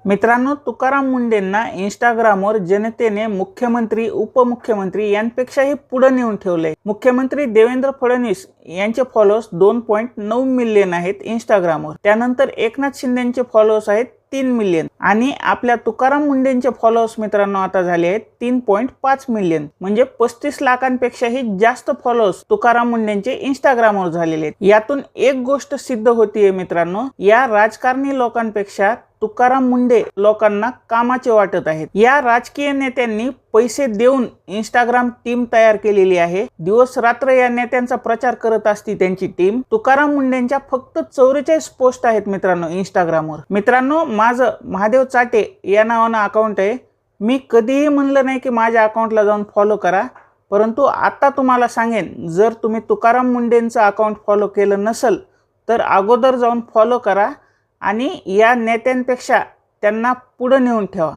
मित्रांनो, तुकाराम मुंढेंना इंस्टाग्रामवर जनतेने मुख्यमंत्री, उपमुख्यमंत्री यांपेक्षाही पुढे नेऊन ठेवले। मुख्यमंत्री देवेंद्र फडणवीस यांचे फॉलोअर्स 2.9 मिलियन आहेत इंस्टाग्रामवर। त्यानंतर एकनाथ शिंदेचे फॉलोअर्स आहेत 3 मिलियन आणि आपल्या तुकाराम मुंढेंचे फॉलोअर्स मित्रांनो आता झाले आहेत 3.5 मिलियन। म्हणजे 35 लाखांपेक्षाही जास्त फॉलोअर्स तुकाराम मुंढेंचे इंस्टाग्रामवर झालेले आहेत। यातून एक गोष्ट सिद्ध होतीये मित्रांनो, या राजकारणी लोकांपेक्षा तुकाराम मुंढे लोकांना कामाचे वाटत आहेत। या राजकीय नेत्यांनी पैसे देऊन इंस्टाग्राम टीम तयार केलेली आहे। दिवस रात्र या नेत्यांचा प्रचार करत असती त्यांची टीम। तुकाराम मुंढेंच्या फक्त 44 पोस्ट आहेत मित्रांनो इंस्टाग्रामवर। मित्रांनो, माझं महादेव चाटे या नावानं अकाउंट आहे। मी कधीही म्हणलं नाही की माझ्या अकाउंटला जाऊन फॉलो करा, परंतु आता तुम्हाला सांगेन, जर तुम्ही तुकाराम मुंढेंचं अकाउंट फॉलो केलं नसेल तर अगोदर जाऊन फॉलो करा आणि या नेत्यांपेक्षा त्यांना पुढे नेऊन ठेवा।